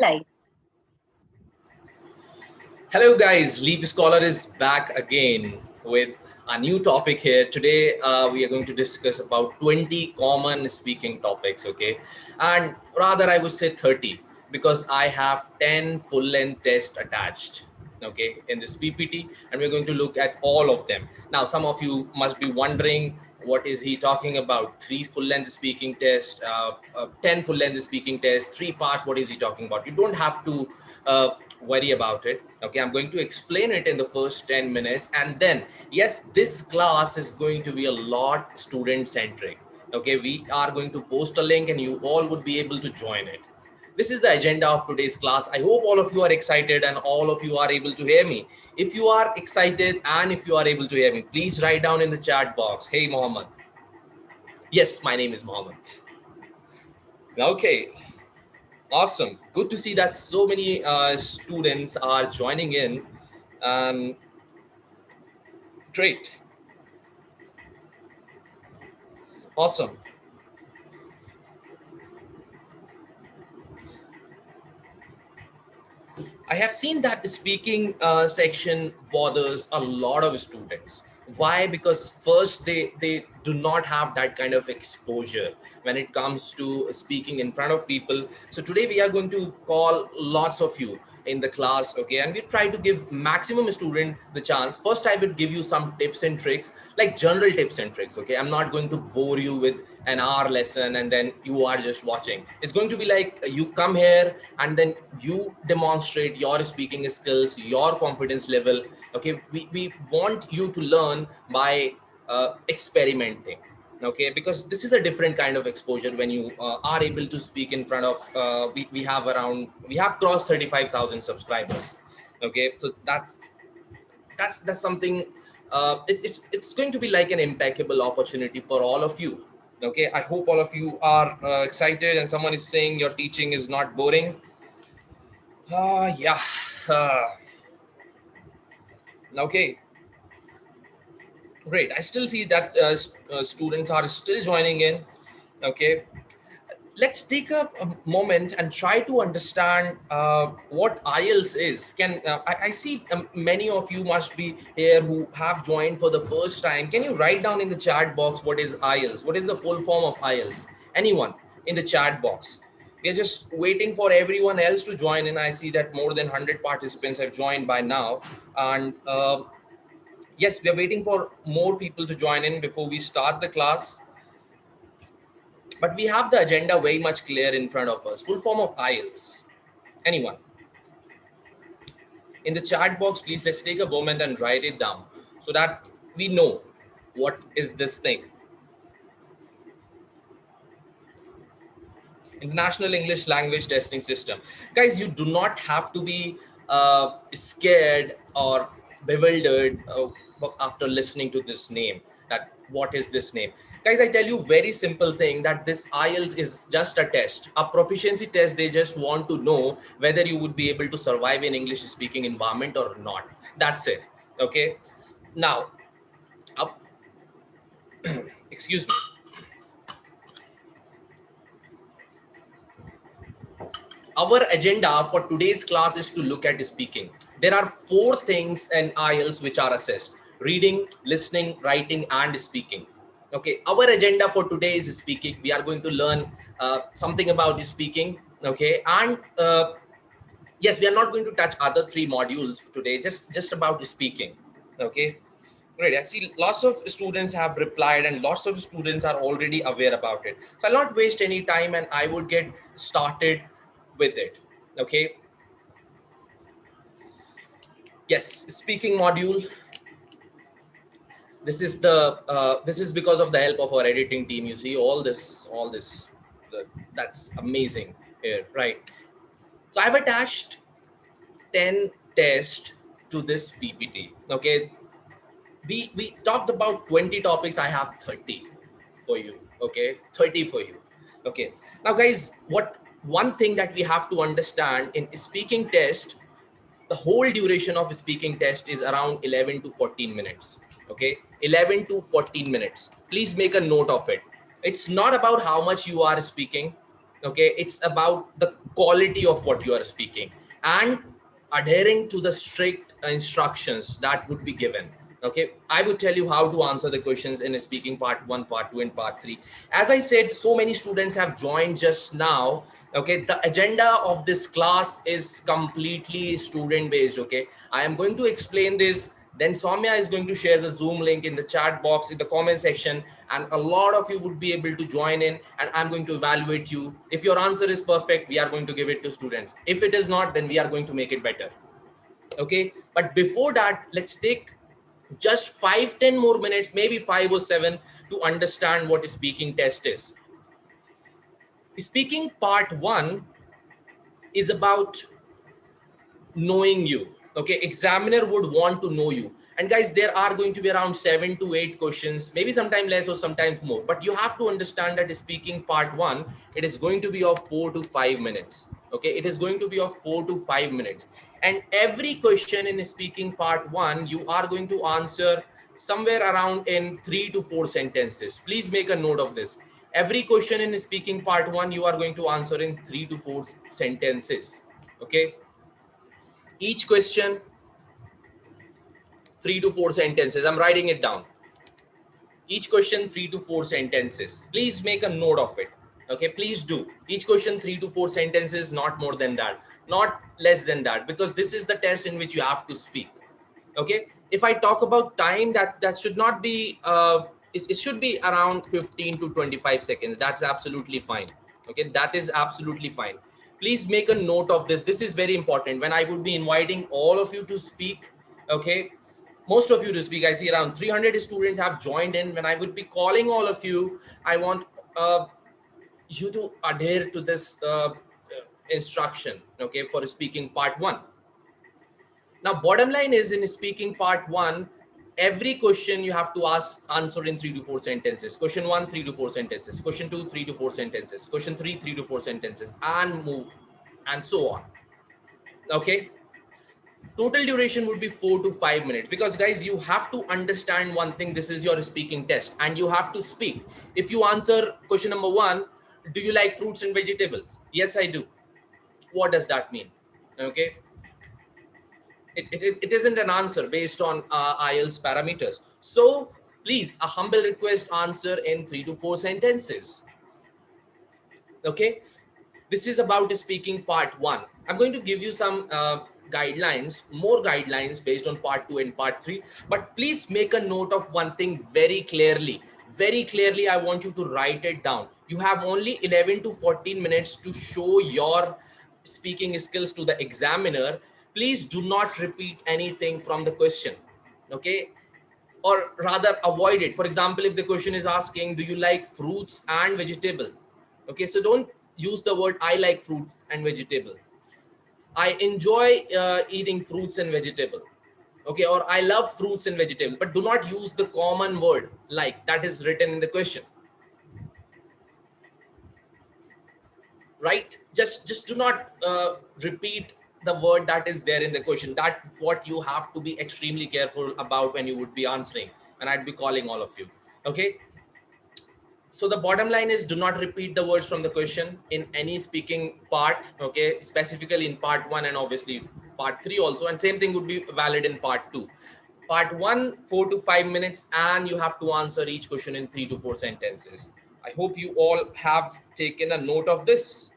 life. Hello guys, LeapScholar is back again with a new topic here. Today we are going to discuss about 20 common speaking topics, okay? And rather I would say 30 because I have 10 full-length tests attached, okay, in this PPT, and we're going to look at all of them. Now, some of you must be wondering, what is he talking about? 3 full-length speaking tests, 10 full-length speaking tests, 3 parts, what is he talking about? You don't have to worry about it. Okay, I'm going to explain it in the first 10 minutes, and then yes, this class is going to be a lot student centric. Okay, we are going to post a link and you all would be able to join it. This is the agenda of today's class. I hope all of you are excited and all of you are able to hear me. If you are excited and if you are able to hear me, please write down in the chat box, hey Mohammed. Yes, my name is Mohammed. Okay, awesome. Good to see that so many students are joining in. Um, Great. Awesome. I have seen that the speaking section bothers a lot of students. Why? Because first, they do not have that kind of exposure when it comes to speaking in front of people. So today we are going to call lots of you in the class, okay, and we try to give maximum student the chance. First, I will give you some tips and tricks, like general tips and tricks, okay. I'm not going to bore you with an hour lesson and then you are just watching. It's going to be like you come here and then you demonstrate your speaking skills, your confidence level, okay. We want you to learn by experimenting, okay, because this is a different kind of exposure when you are able to speak in front of we have crossed 35,000 subscribers, okay. So that's something. It's going to be like an impeccable opportunity for all of you, okay. I hope all of you are excited, and someone is saying your teaching is not boring. Yeah. uh, okay, great. I still see that students are still joining in, okay. Let's take a moment and try to understand what IELTS is. I see many of you must be here who have joined for the first time. Can you write down in the chat box what is IELTS? What is the full form of IELTS? Anyone in the chat box? We are just waiting for everyone else to join in. I see that more than 100 participants have joined by now. And yes, we are waiting for more people to join in before we start the class. But we have the agenda very much clear in front of us. Full form of IELTS. Anyone? In the chat box, please, let's take a moment and write it down so that we know what is this thing. International English Language Testing System. Guys, you do not have to be scared or bewildered after listening to this name, that what is this name. Guys, I tell you very simple thing, that this IELTS is just a test, a proficiency test. They just want to know whether you would be able to survive in English speaking environment or not. That's it, okay. Now, excuse me. Our agenda for today's class is to look at speaking. There are 4 things in IELTS which are assessed: reading, listening, writing, and speaking. Okay, our agenda for today is speaking. We are going to learn something about speaking. Okay, and yes, we are not going to touch other 3 modules today. Just about speaking. Okay, great. I see lots of students have replied and lots of students are already aware about it. So I'll not waste any time and I would get started with it. Okay. Yes, speaking module. This is because of the help of our editing team. You see all this, that's amazing here, right? So I've attached 10 tests to this PPT. Okay. We talked about 20 topics. I have 30 for you. Okay, 30 for you. Okay, now guys, what one thing that we have to understand in speaking test, the whole duration of speaking test is around 11 to 14 minutes. Okay, 11 to 14 minutes. Please make a note of it. It's not about how much you are speaking. Okay, it's about the quality of what you are speaking and adhering to the strict instructions that would be given. Okay, I would tell you how to answer the questions in a speaking part 1, part 2, and part 3. As I said, so many students have joined just now. Okay, the agenda of this class is completely student based. Okay, I am going to explain this, then Soumya is going to share the Zoom link in the chat box in the comment section, and a lot of you would be able to join in, and I'm going to evaluate you. If your answer is perfect, we are going to give it to students. If it is not, then we are going to make it better. Okay, but before that, let's take just 5-10 more minutes, maybe 5 or 7, to understand what a speaking test is. Speaking part 1 is about knowing you. Okay, examiner would want to know you, and guys, there are going to be around 7 to 8 questions, maybe sometime less or sometimes more, but you have to understand that speaking part 1, it is going to be of 4 to 5 minutes. Okay, it is going to be of 4 to 5 minutes, and every question in speaking part 1 you are going to answer somewhere around in 3 to 4 sentences. Please make a note of this. Every question in speaking part 1 you are going to answer in 3 to 4 sentences. Okay, each question 3 to 4 sentences. I'm writing it down. Each question 3 to 4 sentences. Please make a note of it. Okay, please do. Each question 3 to 4 sentences, not more than that, not less than that, because this is the test in which you have to speak. Okay, if I talk about time, that should not be it should be around 15 to 25 seconds. That's absolutely fine. Okay, that is absolutely fine. Please make a note of this. This is very important. When I would be inviting all of you to speak, okay, most of you to speak, I see around 300 students have joined in. When I would be calling all of you, I want you to adhere to this instruction, okay, for speaking part 1. Now, bottom line is, in speaking part 1, every question you have to answer in 3 to 4 sentences. Question 1, 3 to 4 sentences. Question 2, 3 to 4 sentences. Question 3, 3 to 4 sentences, and move, and so on. Okay. Total duration would be 4 to 5 minutes, because guys, you have to understand one thing. This is your speaking test, and you have to speak. If you answer question number 1, do you like fruits and vegetables? Yes, I do. What does that mean? Okay, it isn't an answer based on IELTS parameters. So please, a humble request, answer in 3 to 4 sentences. Okay, this is about speaking part 1. I'm going to give you some guidelines, more guidelines based on part 2 and part 3, but please make a note of one thing very clearly. Very clearly, I want you to write it down. You have only 11 to 14 minutes to show your speaking skills to the examiner. Please do not repeat anything from the question. Okay, or rather avoid it. For example, if the question is asking, do you like fruits and vegetables? Okay, so don't use the word I like fruit and vegetable. I enjoy eating fruits and vegetable. Okay, or I love fruits and vegetable, but do not use the common word like that is written in the question. Right? Just do not repeat the word that is there in the question. That what you have to be extremely careful about when you would be answering, and I'd be calling all of you. Okay, so the bottom line is, do not repeat the words from the question in any speaking part. Okay, specifically in part 1 and obviously part 3 also, and same thing would be valid in part 2. Part 1, 4 to 5 minutes, and you have to answer each question in 3 to 4 sentences. I hope you all have taken a note of this.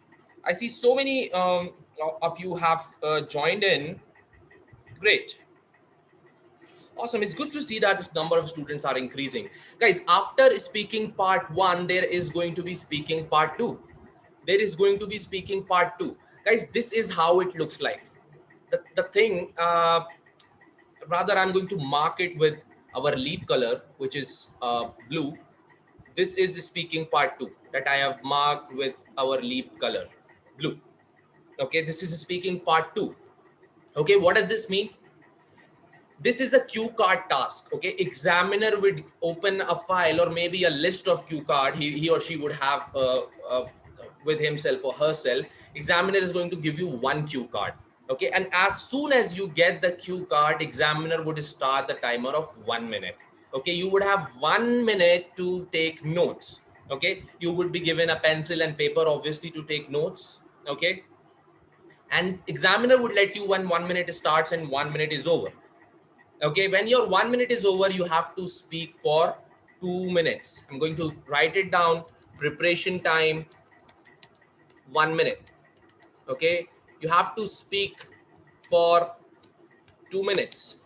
I see so many of you have joined in. Great. Awesome. It's good to see that this number of students are increasing. Guys, after speaking part 1, there is going to be speaking part 2. There is going to be speaking part 2. Guys, this is how it looks like. The thing, rather, I'm going to mark it with our leap color, which is blue. This is speaking part 2 that I have marked with our leap color, blue. Okay, this is speaking part 2. Okay, what does this mean? This is a cue card task. Okay, examiner would open a file or maybe a list of cue card he or she would have with himself or herself. Examiner is going to give you one cue card. Okay, and as soon as you get the cue card, examiner would start the timer of 1 minute. Okay, you would have 1 minute to take notes. Okay, you would be given a pencil and paper obviously to take notes. Okay, and examiner would let you when 1 minute starts and 1 minute is over. Okay, when your 1 minute is over, you have to speak for 2 minutes. I'm going to write it down. Preparation time 1 minute. Okay, you have to speak for 2 minutes.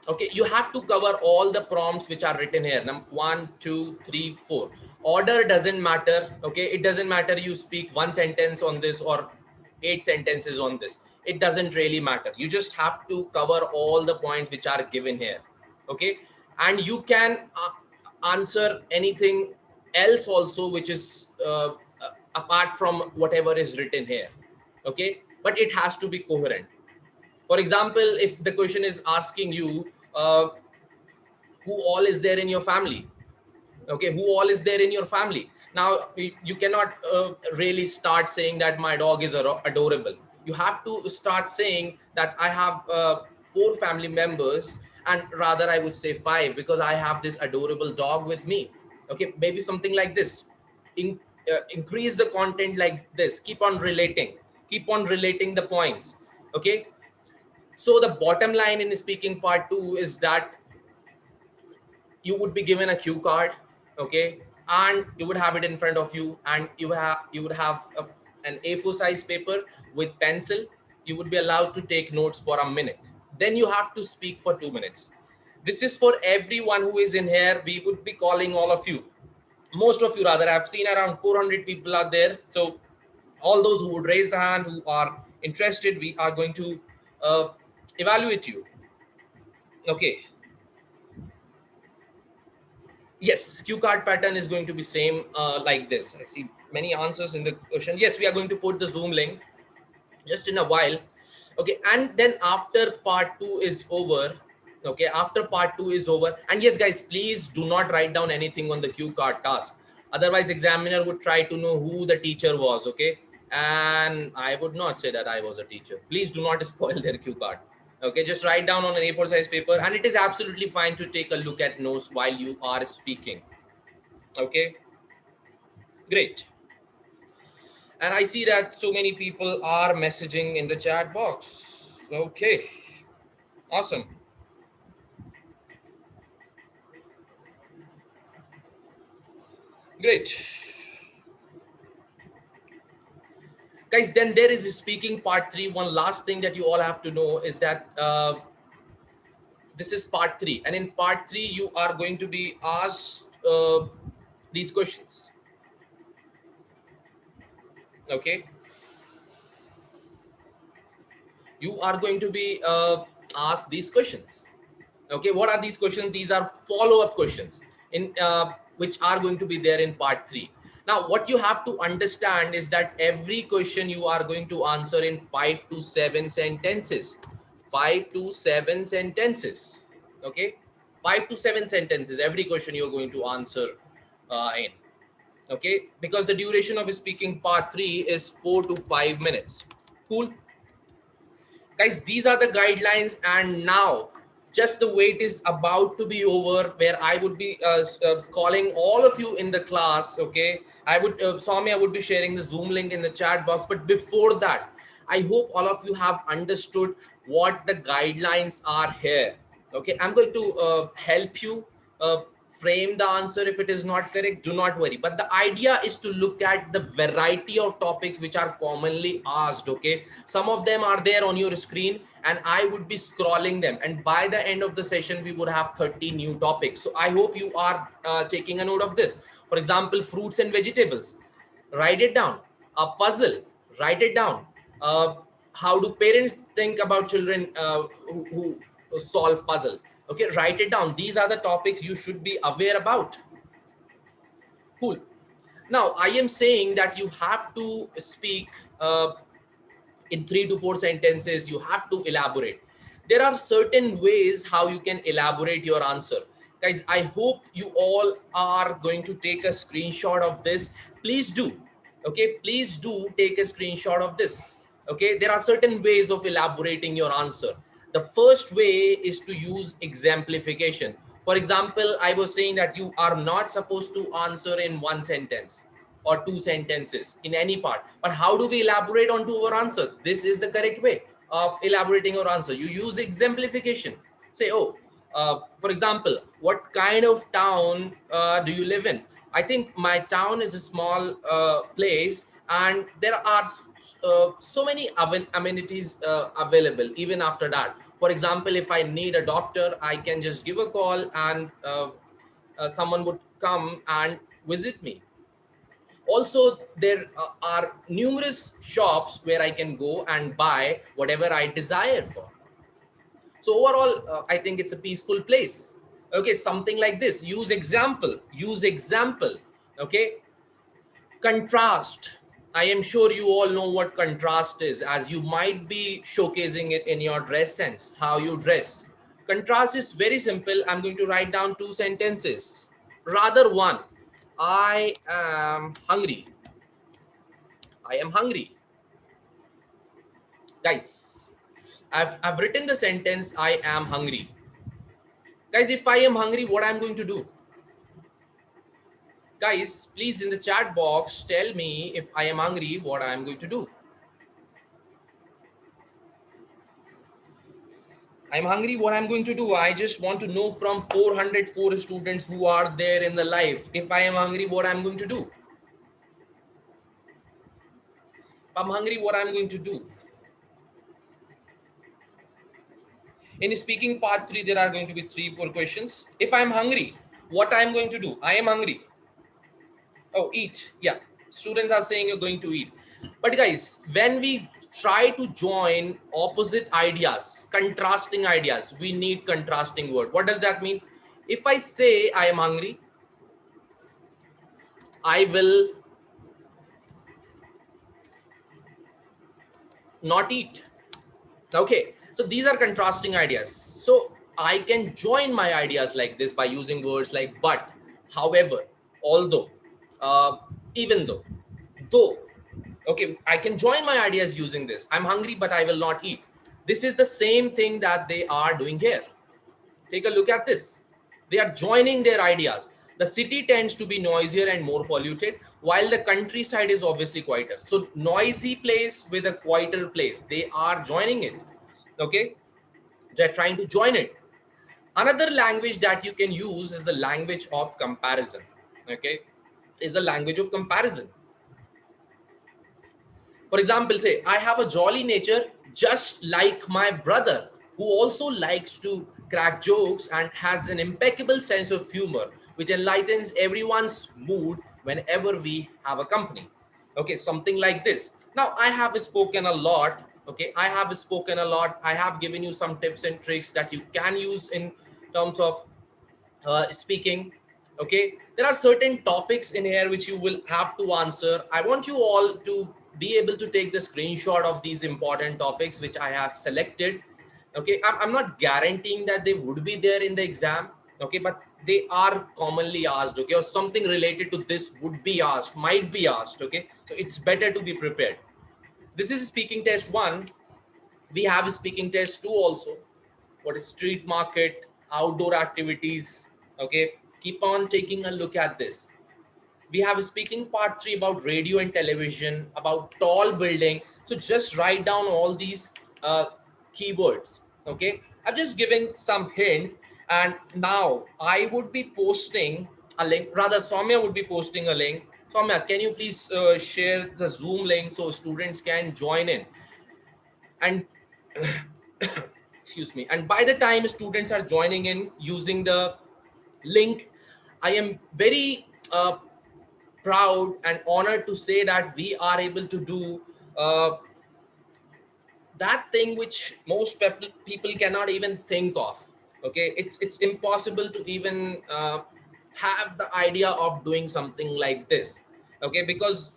Okay, you have to cover all the prompts which are written here. Number 1, 2, 3, 4. Order doesn't matter. Okay, it doesn't matter you speak one sentence on this or 8 sentences on this. It doesn't really matter. You just have to cover all the points which are given here. Okay, and you can answer anything else also which is apart from whatever is written here. Okay, but it has to be coherent. For example, if the question is asking you who all is there in your family, okay, who all is there in your family, now you cannot really start saying that my dog is adorable. You have to start saying that I have 4 family members, and rather I would say 5 because I have this adorable dog with me. Okay, maybe something like this. Increase the content like this. Keep on relating, keep on relating the points. Okay, so the bottom line in speaking part 2 is that you would be given a cue card. Okay, and you would have it in front of you, and you would have an A4 size paper with pencil. You would be allowed to take notes for a minute. Then you have to speak for 2 minutes. This is for everyone who is in here. We would be calling all of you, most of you rather. I've seen around 400 people are there. So all those who would raise the hand, who are interested, we are going to uh, evaluate you. Okay, yes, cue card pattern is going to be same like this. I see many answers in the question. Yes, we are going to put the Zoom link just in a while. Okay, and then after part 2 is over, okay, after part 2 is over, and yes guys, please do not write down anything on the cue card task. Otherwise examiner would try to know who the teacher was. Okay, and I would not say that I was a teacher. Please do not spoil their cue card. Okay, just write down on an A4 size paper, and it is absolutely fine to take a look at notes while you are speaking. Okay, great. And I see that so many people are messaging in the chat box. Okay, awesome. Great. Guys, then there is speaking part 3. One last thing that you all have to know is that this is part 3. And in part 3, you are going to be asked these questions. Okay. You are going to be asked these questions. Okay, what are these questions? These are follow-up questions in which are going to be there in part 3. Now, what you have to understand is that every question you are going to answer in 5 to 7 sentences. 5 to 7 sentences. Okay, 5 to 7 sentences. Every question you're going to answer in. Okay, because the duration of speaking part 3 is 4 to 5 minutes. Cool. Guys, these are the guidelines, and now just the wait is about to be over, where I would be calling all of you in the class. Okay, I would Swami, I would be sharing the Zoom link in the chat box, but before that, I hope all of you have understood what the guidelines are here. Okay, I'm going to help you frame the answer. If it is not correct, do not worry, but the idea is to look at the variety of topics which are commonly asked. Okay, some of them are there on your screen, and I would be scrolling them, and by the end of the session we would have 30 new topics. So I hope you are taking a note of this. For example, fruits and vegetables, write it down. A puzzle, write it down. How do parents think about children who solve puzzles? Okay, write it down. These are the topics you should be aware about. Cool. Now I am saying that you have to speak in 3 to 4 sentences. You have to elaborate. There are certain ways how you can elaborate your answer. Guys, I hope you all are going to take a screenshot of this. Please do. Okay, please do take a screenshot of this. Okay, there are certain ways of elaborating your answer. The first way is to use exemplification. For example, I was saying that you are not supposed to answer in one sentence or two sentences in any part. But how do we elaborate onto our answer? This is the correct way of elaborating our answer. You use exemplification. Say, oh, for example, what kind of town do you live in? I think my town is a small place, and there are so many amenities available even after that. For example, if I need a doctor, I can just give a call, and someone would come and visit me. Also, there are numerous shops where I can go and buy whatever I desire for. So overall, I think it's a peaceful place. Okay, something like this. Use example. Use example. Okay, contrast. I am sure you all know what contrast is, as you might be showcasing it in your dress sense, how you dress. Contrast is very simple. I'm going to write down two sentences, rather one. I am hungry. I am hungry. Guys, I've written the sentence, I am hungry. Guys, if I am hungry, what I'm going to do? Guys, please in the chat box, tell me if I am hungry, what I am going to do. I'm hungry, what I'm going to do. I just want to know from 404 students who are there in the live. If I am hungry, what I'm going to do. If I'm hungry, what I'm going to do. In speaking part 3, there are going to be 3-4 questions. If I'm hungry, what I'm going to do. I am hungry. Oh, eat. Yeah. Students are saying you're going to eat. But guys, when we try to join opposite ideas, contrasting ideas, we need contrasting word. What does that mean? If I say I am hungry, I will not eat. Okay. So these are contrasting ideas. So I can join my ideas like this by using words like but, however, although, uh, even though. Okay, I can join my ideas using this. I'm hungry, but I will not eat. This is the same thing that they are doing here. Take a look at this. They are joining their ideas. The city tends to be noisier and more polluted, while the countryside is obviously quieter. So noisy place with a quieter place, they are joining it. Okay, they're trying to join it. Another language that you can use is the language of comparison. Okay, is the language of comparison. For example, say, I have a jolly nature just like my brother, who also likes to crack jokes and has an impeccable sense of humor, which enlightens everyone's mood whenever we have a company. Okay, something like this. Now, I have spoken a lot. Okay, I have spoken a lot. I have given you some tips and tricks that you can use in terms of speaking. Okay, there are certain topics in here which you will have to answer. I want you all to be able to take the screenshot of these important topics which I have selected. Okay, I'm not guaranteeing that they would be there in the exam. Okay, but they are commonly asked. Okay, or something related to this would be asked, might be asked. Okay, so it's better to be prepared. This is speaking test 1. We have a speaking test 2 also. What is street market, outdoor activities. Okay, keep on taking a look at this. We have a speaking part 3 about radio and television, about tall building. So just write down all these keywords. Okay, I've just given some hint, and now I would be posting a link. Rather, Soumya would be posting a link. Soumya, can you please share the Zoom link so students can join in? And excuse me, and by the time students are joining in using the link, I am very proud and honored to say that we are able to do that thing which most people cannot even think of. Okay, it's impossible to even have the idea of doing something like this. Okay, because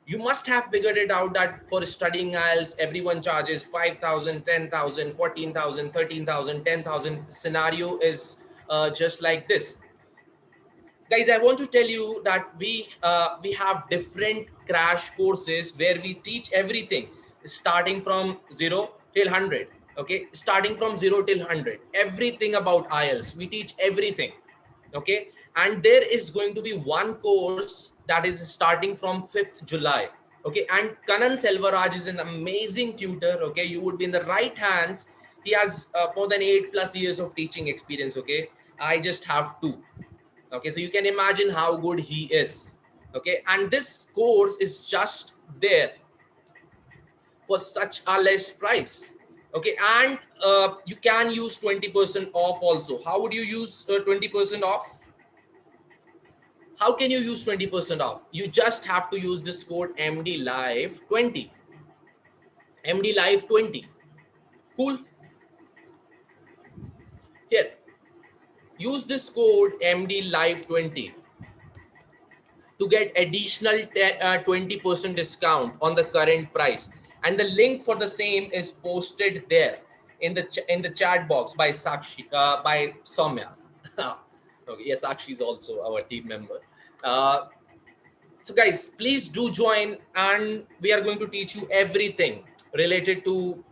you must have figured it out that for studying IELTS, everyone charges 5,000, 10,000, 14,000, 13,000, 10,000. Scenario is just like this. Guys, I want to tell you that we have different crash courses where we teach everything starting from 0 till 100. Okay, starting from 0 till 100, everything about IELTS, we teach everything. Okay, and there is going to be one course that is starting from 5th July. Okay, and Kanan Selvaraj is an amazing tutor. Okay, you would be in the right hands. He has more than 8+ years of teaching experience. Okay, I just have 2. Okay, so you can imagine how good he is. Okay, and this course is just there for such a less price. Okay, and you can use 20% off also. How would you use 20% off? How can you use 20% off? You just have to use this code MDLive20. MDLive20. Cool. Here, use this code MDLive20 to get additional 20% discount on the current price, and the link for the same is posted there in the chat box by by Soumya. Okay, yes, Sakshi is also our team member. uh, so guys, please do join, and we are going to teach you everything related to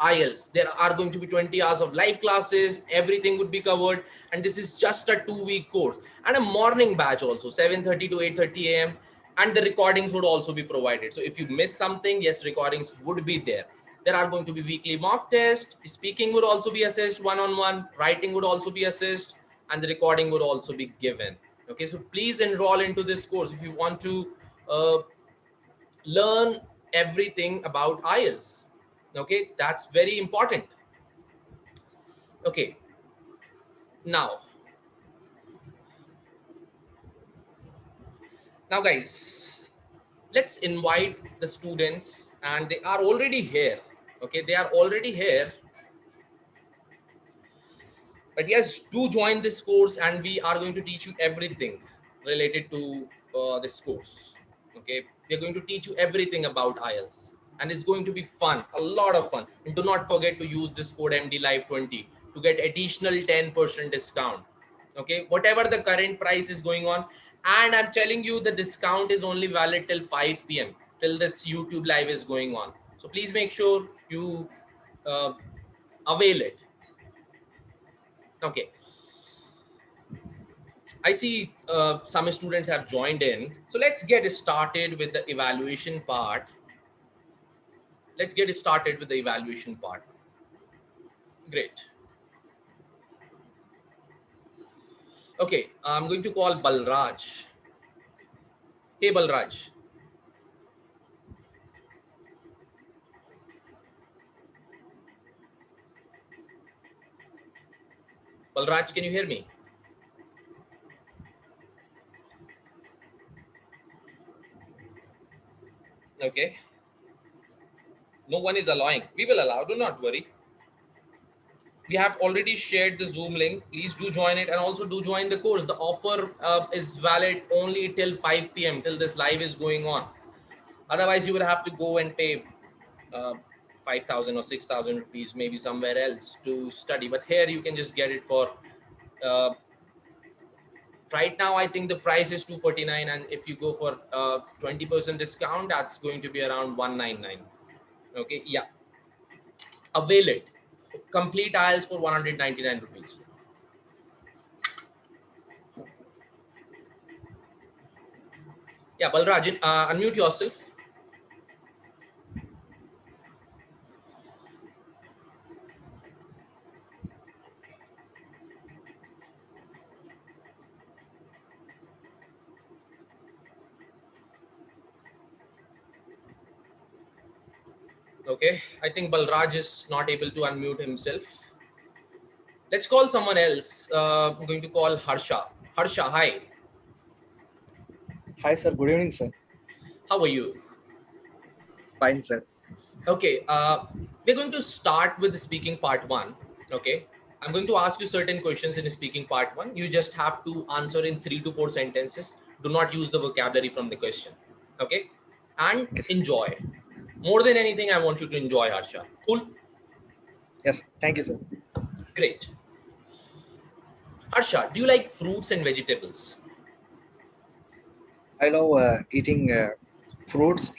IELTS. There are going to be 20 hours of live classes, everything would be covered. And this is just a 2-week course and a morning batch also, 7:30 to 8:30 a.m. And the recordings would also be provided. So if you miss something, yes, recordings would be there. There are going to be weekly mock tests. Speaking would also be assessed one-on-one. Writing would also be assessed, and the recording would also be given. Okay, so please enroll into this course if you want to uh, learn everything about IELTS. Okay, that's very important. Okay, now guys, let's invite the students, and they are already here. Okay, they are already here. But yes, do join this course, and we are going to teach you everything related to this course. Okay, we are going to teach you everything about IELTS, and it's going to be fun, a lot of fun. And do not forget to use this code MDLive20 to get additional 10% discount. Okay, whatever the current price is going on, and I'm telling you, the discount is only valid till 5 p.m. till this YouTube live is going on. So please make sure you uh, avail it. Okay, I see some students have joined in. So let's get started with the evaluation part. Let's get started with the evaluation part. Great. Okay, I'm going to call Balraj. Hey, Balraj. Balraj, can you hear me? Okay. No one is allowing. We will allow, do not worry. We have already shared the Zoom link. Please do join it, and also do join the course. The offer is valid only till 5 p.m. till this live is going on. Otherwise, you will have to go and pay 5,000 or 6,000 rupees, maybe somewhere else to study. But here you can just get it for uh, right now. I think the price is 249, and if you go for 20% discount, that's going to be around 199. Okay, yeah, avail it. Complete IELTS for 199 rupees. Yeah, Balraj, unmute yourself. Okay, I think Balraj is not able to unmute himself. Let's call someone else. I'm going to call Harsha. Harsha, hi. Hi, sir. Good evening, sir. How are you? Fine, sir. Okay, we're going to start with the speaking part 1. Okay, I'm going to ask you certain questions in speaking part 1. You just have to answer in 3 to 4 sentences. Do not use the vocabulary from the question. Okay, and Okay, sir. enjoy. More than anything, I want you to enjoy, Harsha. Cool? Yes, thank you, sir. Great. Harsha, do you like fruits and vegetables? I love eating fruits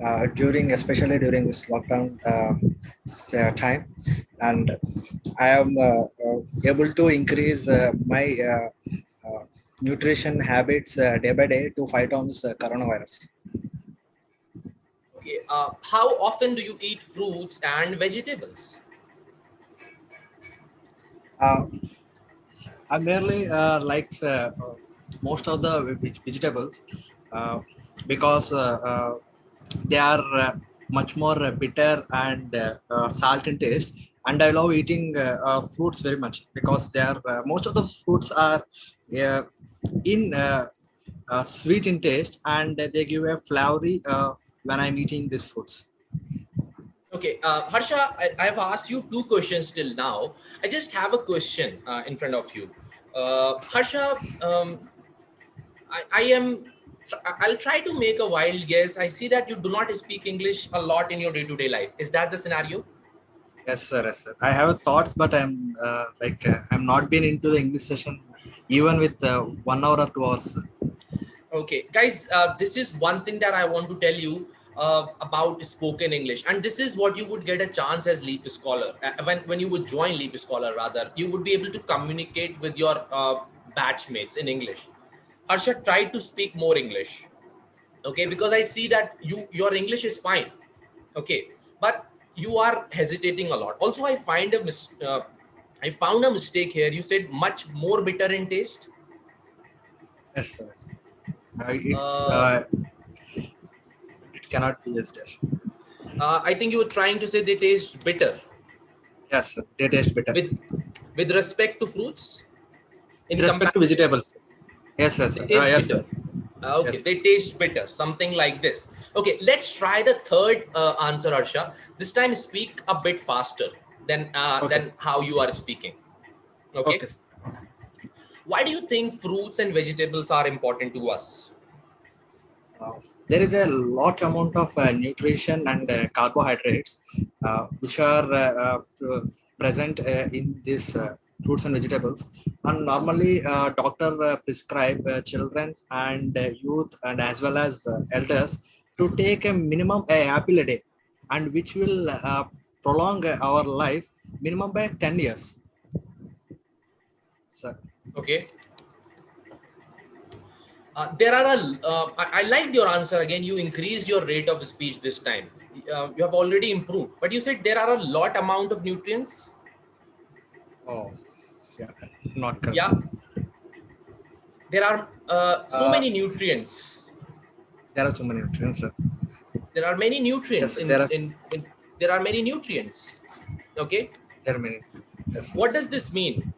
especially during this lockdown time, and I am able to increase my nutrition habits day by day to fight on this coronavirus. Okay. How often do you eat fruits and vegetables? Uh, I merely likes most of the vegetables uh, because they are much more bitter and salt in taste, and I love eating fruits very much because they are most of the fruits are uh, in sweet in taste, and they give a flowery when I'm eating these fruits. Okay, Harsha, I have asked you two questions till now. I just have a question in front of you. Harsha, I am. I'll try to make a wild guess. I see that you do not speak English a lot in your day-to-day life. Is that the scenario? Yes, sir. Yes, sir. I have thoughts, but I'm not been into the English session even with 1 hour or 2 hours. Okay, guys, this is one thing that I want to tell you about spoken English, and this is what you would get a chance as Leap Scholar. When you would join Leap Scholar, rather, you would be able to communicate with your batchmates in English. Harsha, try to speak more English, okay? Yes. Because I see that your English is fine, okay, but you are hesitating a lot. Also, I found a mistake here. You said much more bitter in taste. Yes, sir. Yes. It's Uh, it cannot be just yes. I think you were trying to say they taste bitter Yes, sir. They taste better. with respect to fruits With in respect to comparison. vegetables. Yes, yes, They sir. taste Yes, sir. bitter. Okay, Yes. they taste bitter, something like this. Okay, let's try the third answer, Harsha. This time, speak a bit faster Okay, sir. than how you are speaking. Okay, Okay, sir. why do you think fruits and vegetables are important to us? Uh, there is a lot amount of nutrition and carbohydrates which are present in these fruits and vegetables, and normally doctor prescribe children and youth and as well as elders to take a minimum a apple a day, and which will prolong our life minimum by 10 years, sir. Okay, I liked your answer again. You increased your rate of speech this time. You have already improved, but you said there are a lot amount of nutrients. Oh, yeah, not correct, Yeah, sir. there are so uh, many nutrients. there are so many nutrients, sir. There are many Yes, nutrients sir. There are there are many nutrients. Okay, there are many. Yes. what does this mean?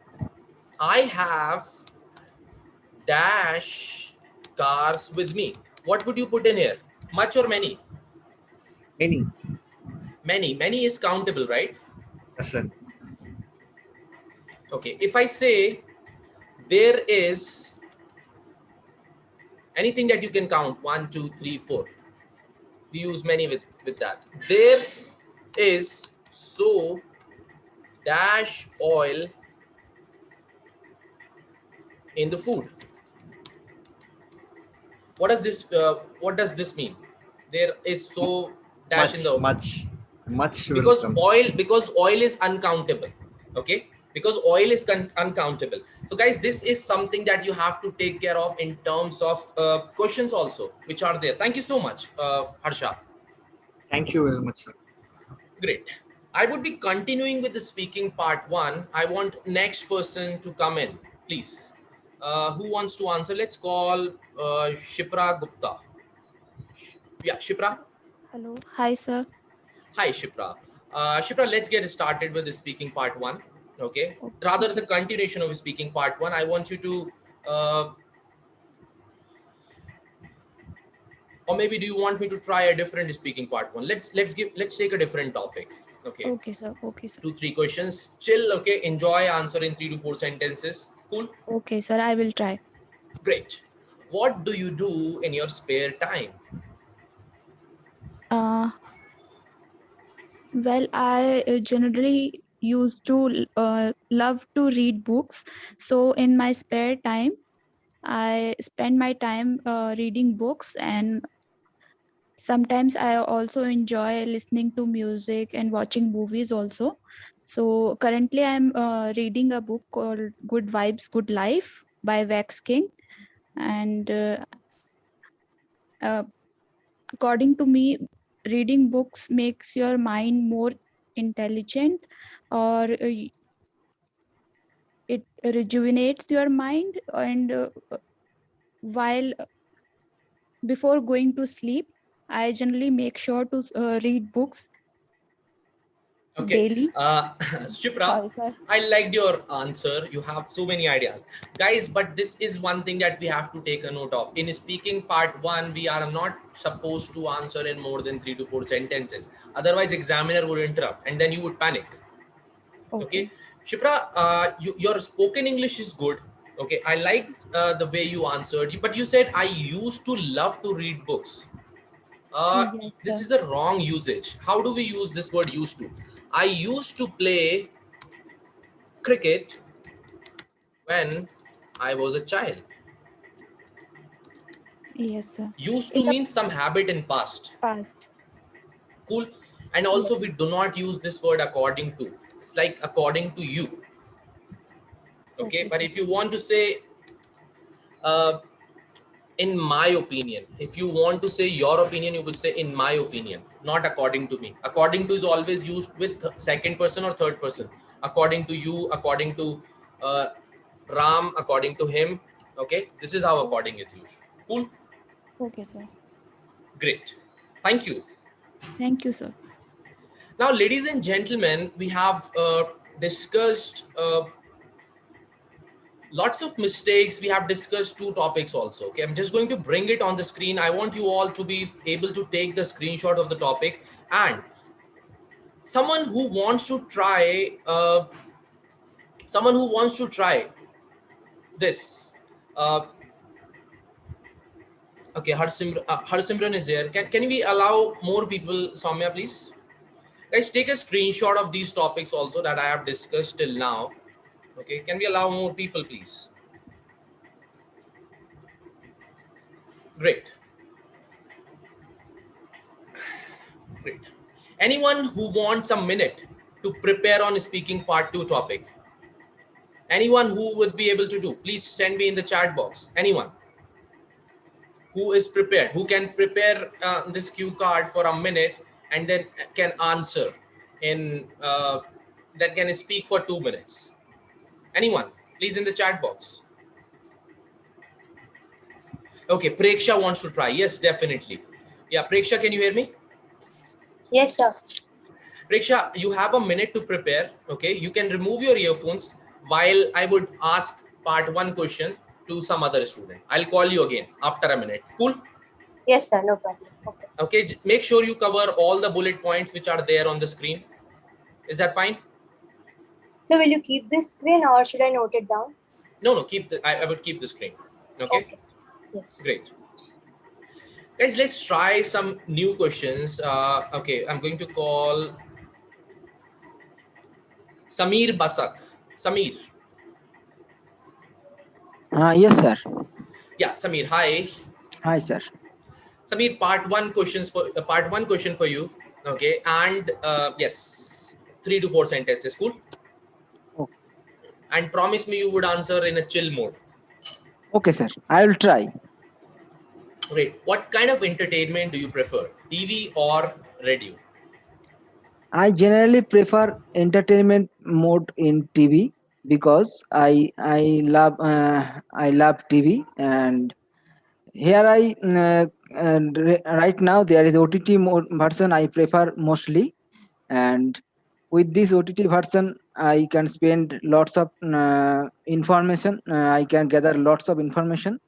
I have dash cars with me. What would you put in here? Much or many? Many. Many is countable, right? Yes, sir. Okay, if I say there is anything that you can count, one, two, three, four, we use many with that. There is so dash oil in the food. What does this mean? There is so dash in Much, the, much, much will come. because oil is uncountable. Okay, because oil is uncountable. So guys, this is something that you have to take care of in terms of questions also which are there. Thank you so much, Harsha. Thank you very much, sir. Great. I would be continuing with the speaking part one. I want next person to come in, please. Who wants to answer? Let's call Shipra Gupta. Yeah, Shipra. Hello. Hi, sir. Hi, Shipra. Shipra, let's get started with the speaking part one. Okay. Rather, the Okay. continuation of speaking part one. I want you to, or maybe do you want me to try a different speaking part one? Let's take a different topic. Okay. Okay, sir. Okay, sir. 2 3 questions. Chill. Okay. Enjoy. Answer in 3 to 4 sentences. Cool. Okay, sir. I will try. Great. What do you do in your spare time? Uh, well, I generally used to love to read books. So, in my spare time, I spend my time reading books and sometimes I also enjoy listening to music and watching movies also. So currently I'm reading a book called Good Vibes, Good Life by Wax King. And uh, according to me, reading books makes your mind more intelligent, or it rejuvenates your mind. And while before going to sleep, I generally make sure to read books Okay, daily. Shipra, Sorry, sir. I liked your answer. You have so many ideas, guys. But this is one thing that we have to take a note of. In speaking part one, we are not supposed to answer in more than 3 to 4 sentences. Otherwise, examiner would interrupt, and then you would panic. Okay, Okay. Shipra, your spoken English is good. Okay, I like the way you answered. But you said I used to love to read books. Yes, This sir. is a wrong usage. How do we use this word used to? I used to play cricket when I was a child. Yes, sir. Used In to the means some habit in past. past. Cool. And also Yes. we do not use this word according to. It's like according to you. Okay. Okay, But sir. if you want to say, uh, in my opinion, if you want to say your opinion, you would say in my opinion, not according to me. According to is always used with second person or third person. According to you, according to uh, Ram, according to him. Okay, this is how Oh, according is used. Cool. okay, sir. Great, thank you. Thank you, sir. Now, ladies and gentlemen, we have discussed lots of mistakes. We have discussed two topics also. Okay, I'm just going to bring it on the screen. I want you all to be able to take the screenshot of the topic, and someone who wants to try someone who wants to try this. Okay, Harsimran is there. Can we allow more people? Soumya, please. Guys, take a screenshot of these topics also that I have discussed till now. Okay, can we allow more people, please? Great. Great. Anyone who wants a minute to prepare on speaking part 2 topic? Anyone who would be able to do? Please send me in the chat box. Anyone who is prepared, who can prepare this cue card for a minute and then can answer in that can speak for 2 minutes. Anyone? Please in the chat box. Okay, Preksha wants to try. Yes, definitely. Yeah, Preksha, can you hear me? Yes, sir. Preksha, you have a minute to prepare. Okay, you can remove your earphones while I would ask part 1 question to some other student. I'll call you again after a minute. Cool? Yes, sir. No problem. Okay. Okay, make sure you cover all the bullet points which are there on the screen. Is that fine? So, will you keep this screen or should I note it down? No, no, I would keep the screen. Okay, Okay. Yes. great. Guys, let's try some new questions. Okay, I'm going to call Samir Basak. Samir. Yes, sir. Yeah, Samir, hi. Hi, sir. Samir, part one question for you. Okay, and yes, 3 to 4 sentences. Cool. Oh, And promise me you would answer in a chill mode. okay, sir. I will try. Great. What kind of entertainment do you prefer? TV or radio? I generally prefer entertainment mode in TV because I love TV, and here right now there is OTT mode version I prefer mostly, and with this OTT version I can spend lots of information. I can gather lots of information,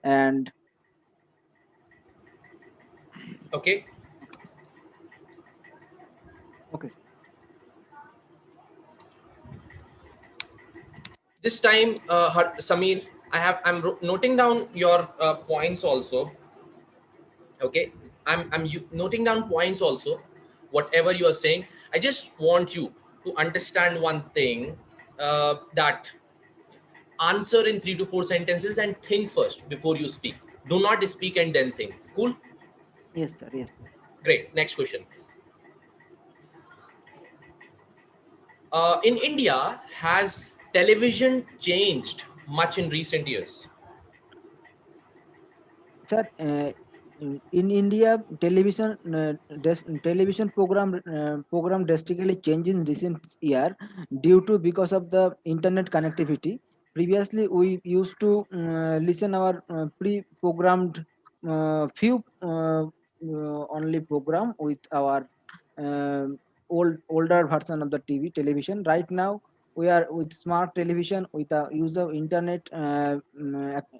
and Okay. okay, sir. This time, Samir, I'm noting down your points also. Okay, I'm noting down points also. Whatever you are saying, I just want you to understand one thing, that answer in 3 to 4 sentences and think first before you speak. Do not speak and then think. Cool. Yes, sir. Yes. Great. Next question. In India, has television changed much in recent years? Sir, in India, television program drastically changed in recent year due to because of the internet connectivity. Previously, we used to listen our pre-programmed few only program with our uh, older version of the television. Right now, we are with smart television with the use of internet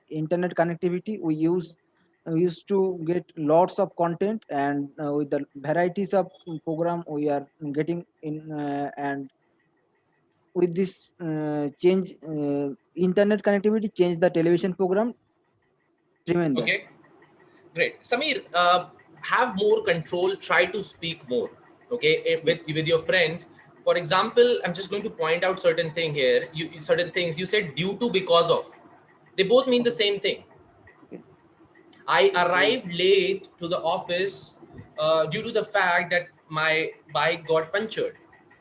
internet connectivity. We used to get lots of content, and with the varieties of program we are getting in, and with this change, internet connectivity changed the television program tremendous. Okay, great. Samir, have more control, try to speak more. Okay, Yes. with your friends. For example, I'm just going to point out certain thing here. Certain things you said due to, because of. They both mean the Okay. same thing. Okay. I So arrived late to the office due to the fact that my bike got punctured.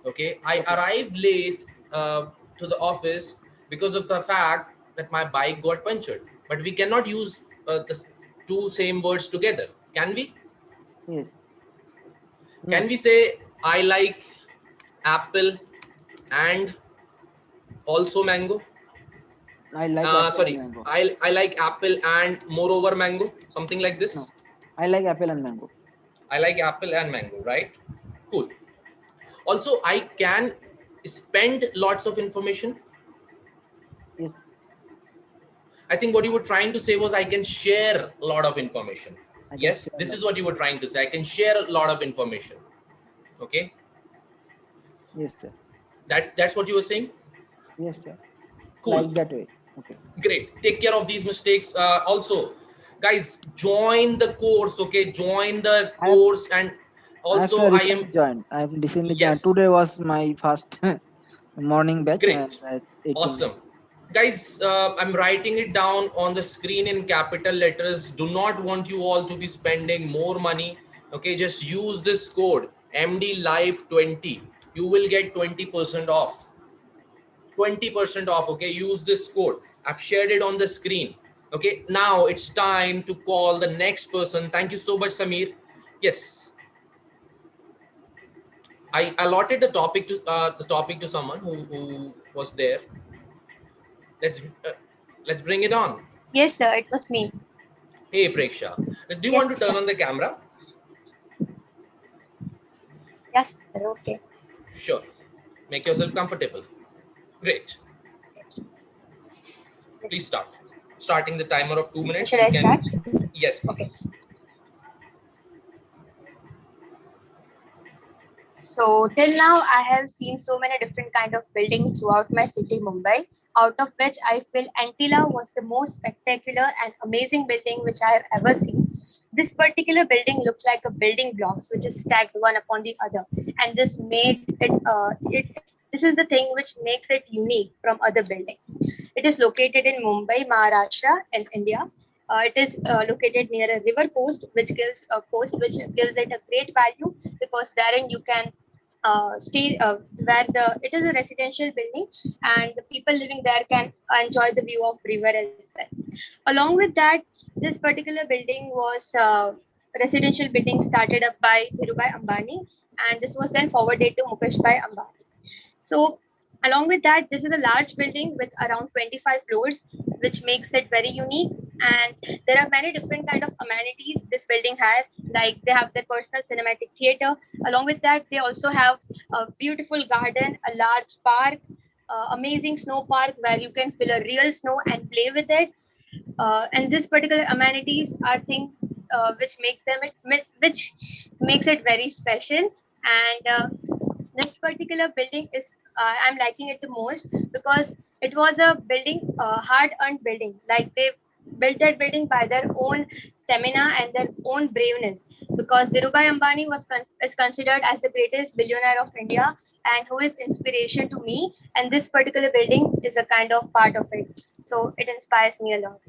Okay, I okay. arrived late to the office because of the fact that my bike got punctured. But we cannot use the two same words together, can we? Yes. Can No, we sir. say I like apple and also mango? I like apple and Sorry, mango. I like apple and moreover mango, something like No, this. I like apple and mango. I like apple and mango, right? Cool. Also, I can spend lots of information. Yes, I think what you were trying to say was I can share a lot of information. I can Yes, share a this lot is of what you were trying to say. I can share a lot of information. Okay, yes, sir. that's what you were saying. Yes, sir. Cool, Like that way. Okay. great. Take care of these mistakes. Also, guys, join the course. Okay, join the I have course, and I have, also sir, I am, recently joined. I have recently joined. yes, Today was my first morning batch, and great, at 18. awesome. Guys, I'm writing it down on the screen in capital letters. Do not want you all to be spending more money. Okay, just use this code MD Live 20. You will get 20% off. 20% off. Okay, use this code. I've shared it on the screen. Okay, now it's time to call the next person. Thank you so much, Samir. Yes, I allotted the topic to someone who was there. Let's uh, let's bring it on. Yes, sir, it was me. Hey Preksha, do you Yes, want to sir. turn on the camera? Yes, sir, okay. Sure. Make yourself comfortable. Great. Please start. Starting the timer of 2 minutes. Should You I can. start? Yes, Okay. please. So till now, I have seen so many different kind of buildings throughout my city, Mumbai. Out of which I feel Antila was the most spectacular and amazing building which I have ever seen. This particular building looks like a building blocks which is stacked one upon the other, and this made it. This is the thing which makes it unique from other buildings. It is located in Mumbai, Maharashtra, in India. It is located near a river coast which gives it a great value because therein you can stay where the it is a residential building and the people living there can enjoy the view of river as well. Along with that, this particular building was residential building started up by Dhirubhai Ambani, and this was then forwarded to Mukesh Bhai Ambani. So, along with that, this is a large building with around 25 floors, which makes it very unique. And there are many different kind of amenities this building has. Like they have their personal cinematic theater. Along with that, they also have a beautiful garden, a large park, amazing snow park where you can fill a real snow and play with it. And this particular amenities are things which makes it very special. And this particular building is I'm liking it the most because it was a building hard earned building, like they built that building by their own stamina and their own braveness, because Dhirubhai Ambani is considered as the greatest billionaire of India and who is inspiration to me, and this particular building is a kind of part of it, so it inspires me a lot.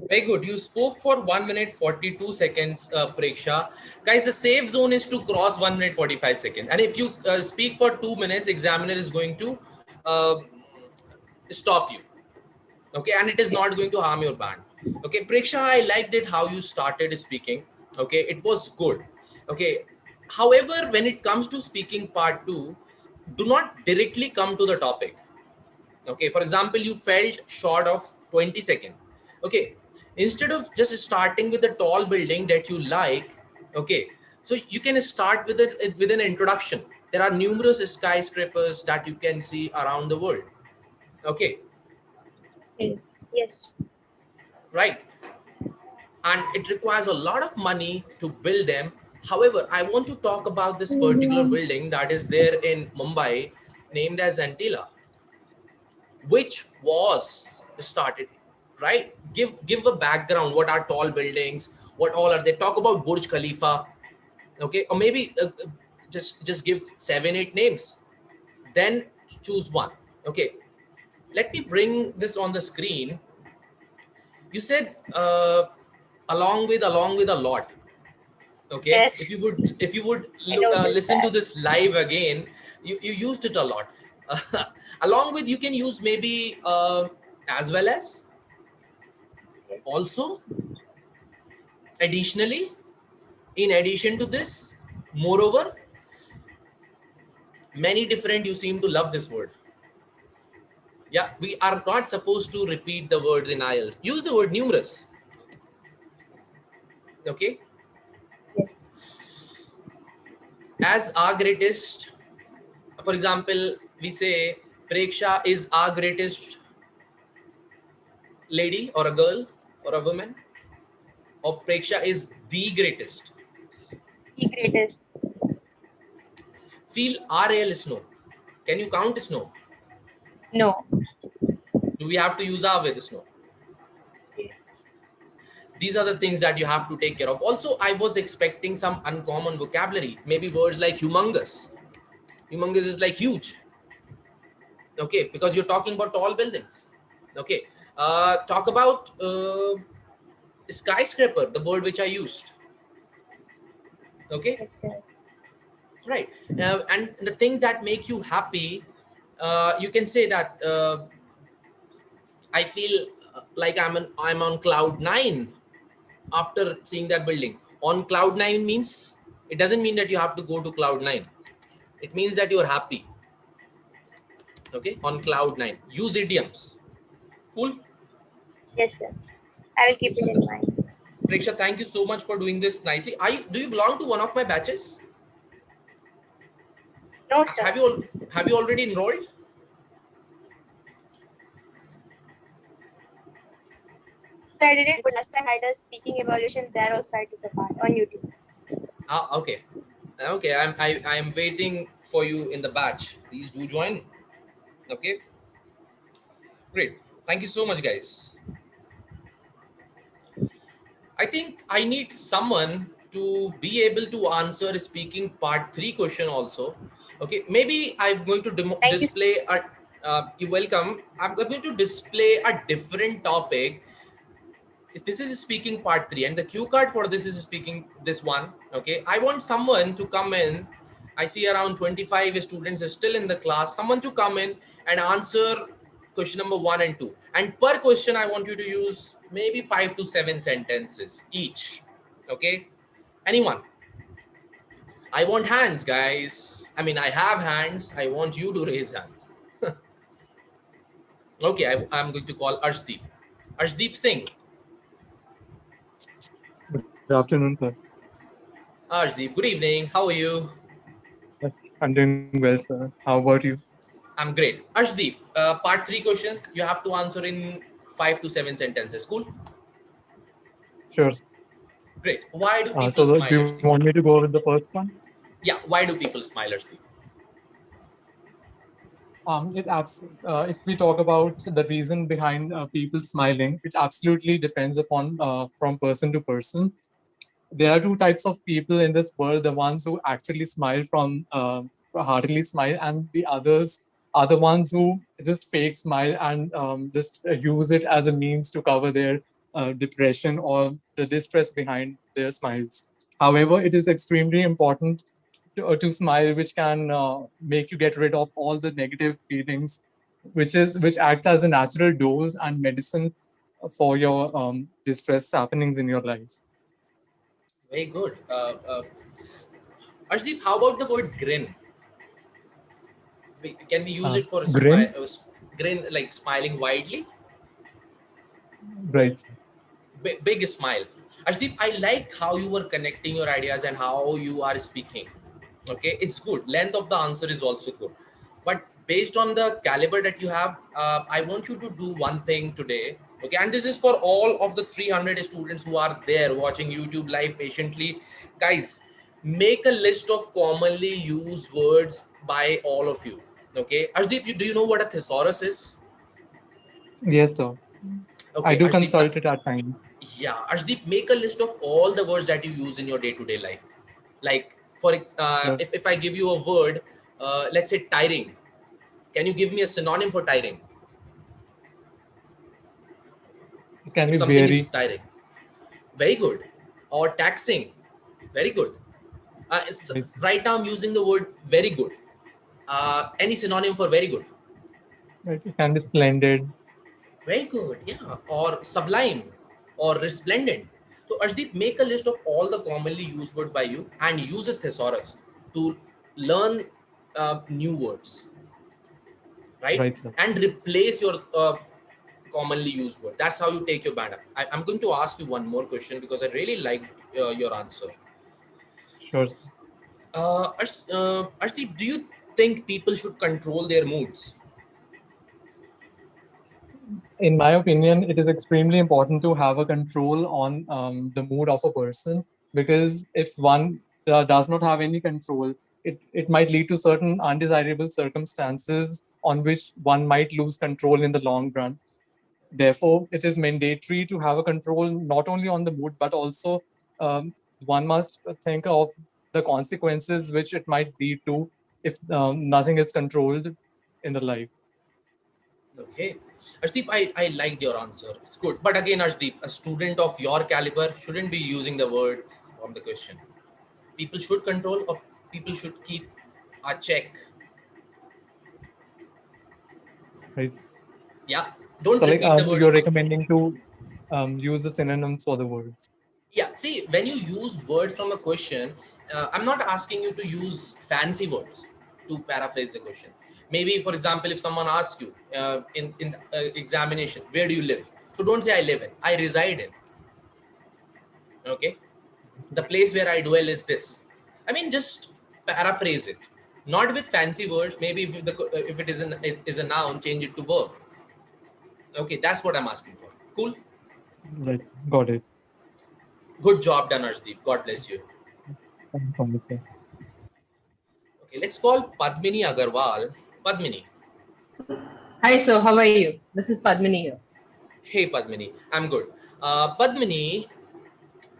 Very good. You spoke for 1 minute 42 seconds, Preksha. Guys, the safe zone is to cross 1 minute 45 seconds. And if you speak for 2 minutes, examiner is going to stop you. Okay, and it is not going to harm your band. Okay, Preksha, I liked it how you started speaking. Okay, it was good. Okay, however, when it comes to speaking part 2, do not directly come to the topic. Okay, for example, you felt short of 20 seconds. Okay, instead of just starting with a tall building that you like, okay, so you can start with it with an introduction. There are numerous skyscrapers that you can see around the world. Okay, Okay. Yes. right, and it requires a lot of money to build them. However, I want to talk about this particular building that is there in Mumbai named as Antila, which was started, right? Give a background. What are tall buildings? What all are they? Talk about Burj Khalifa, okay? Or maybe just give 7 8 names, then choose one. Okay, let me bring this on the screen. You said along with a lot. Okay, Yes. if you would I noticed listen to that. this live again, you used it a lot. Along with, you can use maybe as well as, also, additionally, in addition to this, moreover, many different. You seem to love this word. Yeah, we are not supposed to repeat the words in IELTS. Use the word numerous. Okay, Yes. as our greatest. For example, we say Preksha is our greatest lady or a girl or a woman, or Preksha is the greatest. The greatest. Feel RL snow. Can you count snow? No. Do we have to use R with snow? These are the things that you have to take care of. Also, I was expecting some uncommon vocabulary, maybe words like humongous. Humongous is like huge. Okay, because you're talking about tall buildings. Okay, talk about skyscraper, the word which I used. Okay, Yes, sir. right. And the thing that make you happy, you can say that I feel like I'm on cloud nine after seeing that building. On cloud nine means, it doesn't mean that you have to go to cloud nine. It means that you're happy. Okay, on cloud nine. Use idioms. Cool. Yes, sir. I will keep it in mind. Preksha, thank you so much for doing this nicely. Do you belong to one of my batches? No, sir. Have you already enrolled? I didn't. But last time I had a speaking evaluation there also I took a part on YouTube. Ah, okay. Okay, I'm waiting for you in the batch. Please do join. Okay, great. Thank you so much, guys. I think I need someone to be able to answer speaking part 3 question also. Okay, maybe I'm going to Thank you. display a. You're welcome. I'm going to display a different topic. This is speaking part 3, and the cue card for this is speaking this one. Okay, I want someone to come in. I see around 25 students are still in the class. Someone to come in and answer question number 1 and 2, and per question I want you to use maybe 5 to 7 sentences each. Okay, anyone? I want hands, guys. I mean, I have hands. I want you to raise hands. Okay, I'm going to call Arshdeep Singh. Good afternoon, sir. Arshdeep, good evening. How are you? I'm doing well, sir. How about you? I'm great. Arshdeep, part 3 question. You have to answer in 5 to 7 sentences. Cool? Sure. Sir. Great. Why do people So, smile, do you Arshdeep? want me to go with the first one? Yeah, why do people smile, Arshdeep? If we talk about the reason behind people smiling, it absolutely depends upon from person to person. There are two types of people in this world: the ones who actually smile from heartily smile, and the others are the ones who just fake smile and just use it as a means to cover their depression or the distress behind their smiles. However, it is extremely important to smile, which can make you get rid of all the negative feelings, which act as a natural dose and medicine for your distress happenings in your life. Very good. Arshdeep, how about the word grin? Can we use it for a Grin, grin, like smiling widely? right? Big smile. Arshdeep, I like how you were connecting your ideas and how you are speaking. Okay, it's good. Length of the answer is also good. But based on the caliber that you have, I want you to do one thing today. Okay, and this is for all of the 300 students who are there watching YouTube live patiently. Guys, make a list of commonly used words by all of you. Okay, Arshdeep, do you know what a thesaurus is? Yes, sir. I Okay, do Arshdeep, consult it at times. yeah, Arshdeep, make a list of all the words that you use in your day-to-day life. Like, Sure. if I give you a word, let's say tiring, can you give me a synonym for tiring? It can If be something is very, tiring, very good. Or taxing, very good. Right now I'm using the word very good. Any synonym for very good? it can be splendid. Very good, yeah. Or sublime or resplendent. So, Ashdeep, make a list of all the commonly used words by you and use a thesaurus to learn new words, right? Right, sir. And replace your commonly used word. That's how you take your band up. I'm going to ask you one more question because I really like your answer. Sure, sir. Ashdeep, do you think people should control their moods? In my opinion, it is extremely important to have a control on the mood of a person, because if one does not have any control, it might lead to certain undesirable circumstances on which one might lose control in the long run. Therefore, it is mandatory to have a control not only on the mood, but also one must think of the consequences which it might lead to if nothing is controlled in the life. Okay. Ashdeep, I liked your answer. It's good. But again, Ashdeep, a student of your caliber shouldn't be using the word from the question. People should control or people should keep a check. Right. Yeah. Don't So, like, repeat the words. you're recommending to use the synonyms for the words. Yeah. See, when you use words from a question, I'm not asking you to use fancy words to paraphrase the question. Maybe, for example, if someone asks you in examination, where do you live? So don't say I live in. I reside in. Okay. The place where I dwell is this. I mean, just paraphrase it, not with fancy words. Maybe if it is a noun, change it to verb. Okay, that's what I'm asking for. Cool. Right. Got it. Good job done, Arshdeep. God bless you. Thank you so much, sir. Okay, let's call Padmini Agarwal. Padmini. Hi, sir. How are you? This is Padmini here. Hey, Padmini. I'm good. Padmini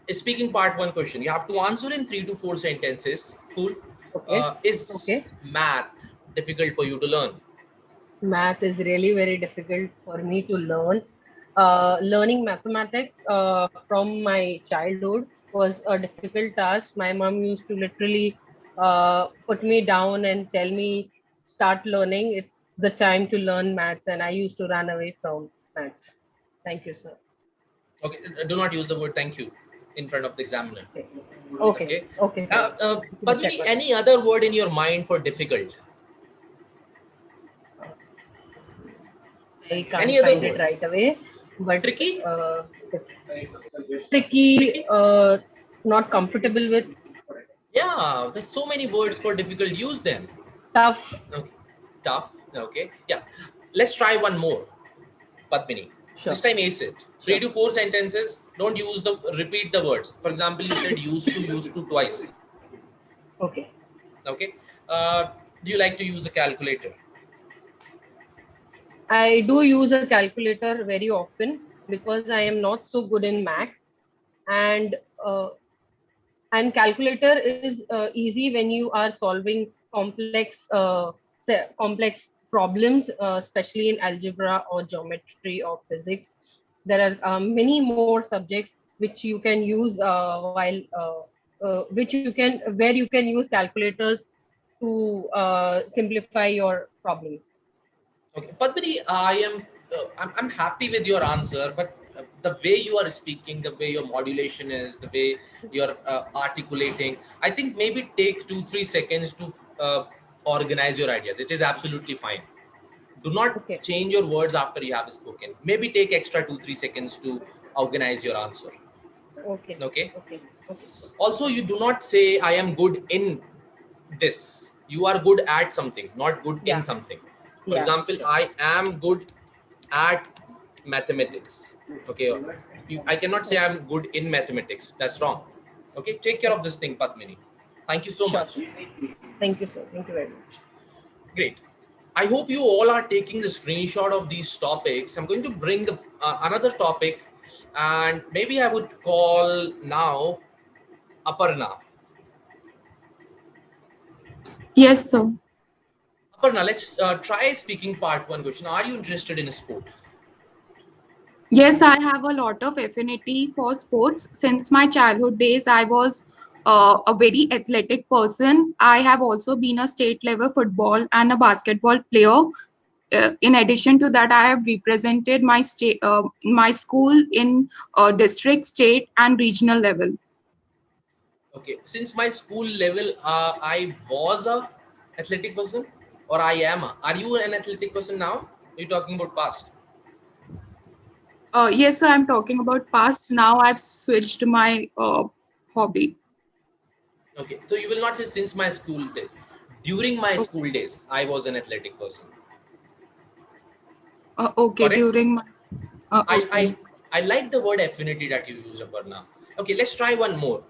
is speaking part one question. You have to answer in 3 to 4 sentences. Cool. Okay. Is Okay. math difficult for you to learn? Math is really very difficult for me to learn. Learning mathematics from my childhood was a difficult task. My mom used to literally put me down and tell me, start learning. It's the time to learn maths. And I used to run away from maths. Thank you, sir. Okay, do not use the word thank you in front of the examiner. Okay. Okay. Okay. Okay, sir. Padmini, any other word in your mind for difficult? I can't Any other find it word? right away, but Tricky? tricky, Tricky? not comfortable with, Yeah, there's so many words for difficult. Use them. tough. Okay. Tough. Okay. Yeah. Let's try one more, Padmini. This Sure, time ace it. Three sure. to four sentences. Don't repeat the words. For example, you said used to twice. Okay. Okay. Do you like to use a calculator? I do use a calculator very often because I am not so good in math, and uh, and calculator is easy when you are solving complex problems, especially in algebra or geometry or physics. There are many more subjects which you can use which you can where you can use calculators to simplify your problems. Okay, Padmini, I'm happy with your answer, but the way you are speaking, the way your modulation is, the way you're articulating, I think maybe take 2-3 seconds to organize your ideas. It is absolutely fine. Do not Okay. change your words after you have spoken. Maybe take extra 2-3 seconds to organize your answer. Okay. Okay. Okay. Okay. Also, you do not say I am good in this. You are good at something, not good in Yeah. something. For Yeah. example, Sure. I am good at mathematics. Okay, I cannot say Okay. I'm good in mathematics. That's wrong. Okay, take care of this thing, Padmini. Thank you so Sure. much. Thank you, sir. Thank you very much. Great. I hope you all are taking the screenshot of these topics. I'm going to bring the another topic, and maybe I would call now Aparna. Yes, sir. Aparna, let's try speaking part one question. Are you interested in a sport? Yes, I have a lot of affinity for sports. Since my childhood days, I was a very athletic person. I have also been a state level football and a basketball player. In addition to that, I have represented my state, my school in district, state, and regional level. Okay, since my school level, I was a athletic person, or I am. Are you an athletic person now? Are you talking about past? Yes, sir, I'm talking about past. Now I've switched my hobby. Okay, so you will not say since my school days. During my O- school days, I was an athletic person. okay, Correct? during my So I okay. I like the word affinity that you use, Aparna. Okay, let's try one more.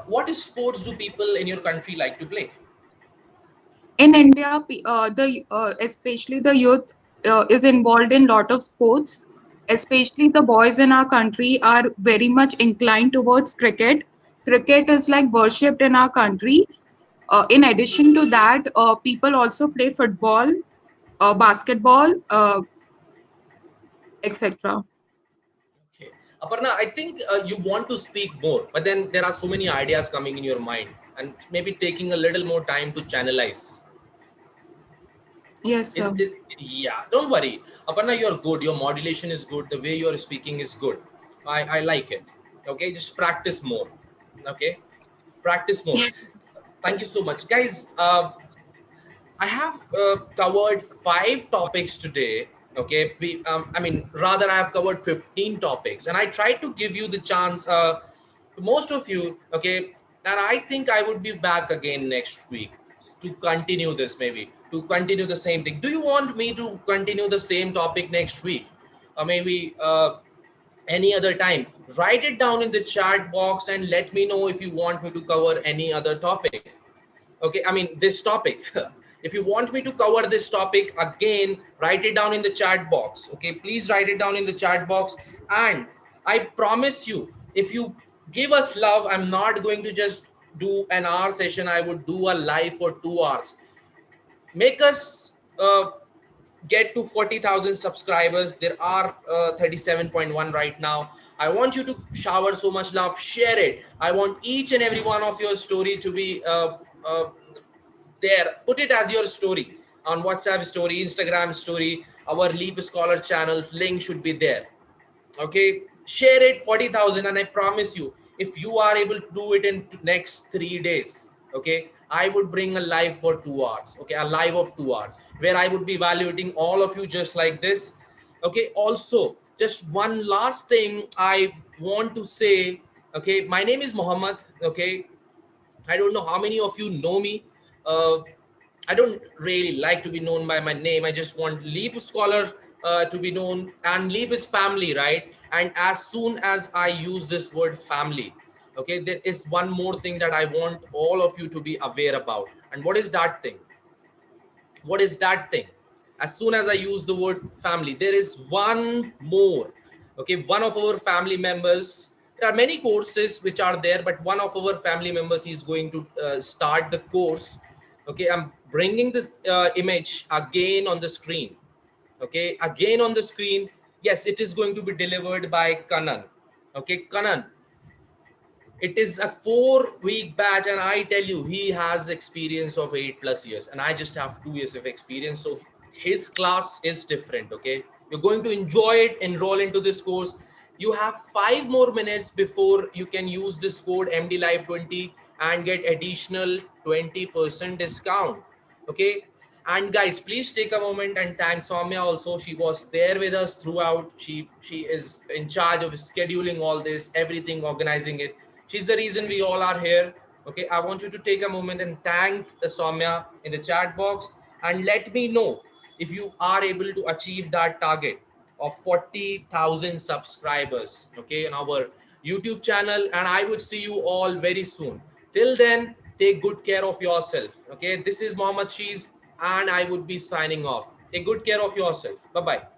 What sports do people in your country like to play? In India, the especially the youth is involved in lot of sports. Especially the boys in our country are very much inclined towards cricket. Cricket is like worshipped in our country. In addition to that, people also play football, basketball, etc. Okay. Aparna, I think you want to speak more, but then there are so many ideas coming in your mind, and maybe taking a little more time to channelize. Yes, sir. Yeah, don't worry. Aparna, you're good. Your modulation is good. The way you're speaking is good. I like it. Okay, just practice more. Okay, practice more. Yes. Thank you so much, guys. I have covered 5 topics today. Okay, I mean, rather, I have covered 15 topics, and I tried to give you the chance, to most of you. Okay, and I think I would be back again next week to continue this, maybe to continue the same thing. Do you want me to continue the same topic next week, or maybe any other time? Write it down in the chat box and let me know if you want me to cover any other topic. Okay, I mean this topic. If you want me to cover this topic again, write it down in the chat box. Okay, please write it down in the chat box. And I promise you, if you give us love, I'm not going to just do an hour session. I would do a live for 2 hours. Make us get to 40,000 subscribers. There are 37.1 right now. I want you to shower so much love, share it. I want each and every one of your story to be there. Put it as your story on WhatsApp story, Instagram story. Our Leap Scholar channel link should be there. Okay, share it 40,000, and I promise you, if you are able to do it in next 3 days, okay, I would bring a live for 2 hours. Okay, a live of 2 hours where I would be evaluating all of you just like this. Okay, also, just one last thing I want to say. Okay, my name is Mohammad. Okay, I don't know how many of you know me. Uh, I don't really like to be known by my name. I just want Leap Scholar to be known, and Leap is family, right? And as soon as I use this word family, okay, there is one more thing that I want all of you to be aware about. And what is that thing? What is that thing? As soon as I use the word family, there is one more. Okay, one of our family members, there are many courses which are there, but one of our family members is going to start the course. Okay, I'm bringing this image again on the screen. Okay, again on the screen. Yes, it is going to be delivered by Kanan. Okay, Kanan, it is a 4-week batch, and I tell you, he has experience of 8+ years, and I just have 2 years of experience. So his class is different. Okay, you're going to enjoy it. Enroll into this course. You have 5 more minutes before you can use this code MDLive20 and get additional 20% discount. Okay, and guys, please take a moment and thank Soumya also. She was there with us throughout. She is in charge of scheduling all this, everything, organizing it. She's the reason we all are here. Okay, I want you to take a moment and thank Soumya in the chat box, and let me know if you are able to achieve that target of 40,000 subscribers, okay, on our YouTube channel. And I would see you all very soon. Till then, take good care of yourself. Okay, this is Mohammad Shees, and I would be signing off. Take good care of yourself. Bye bye.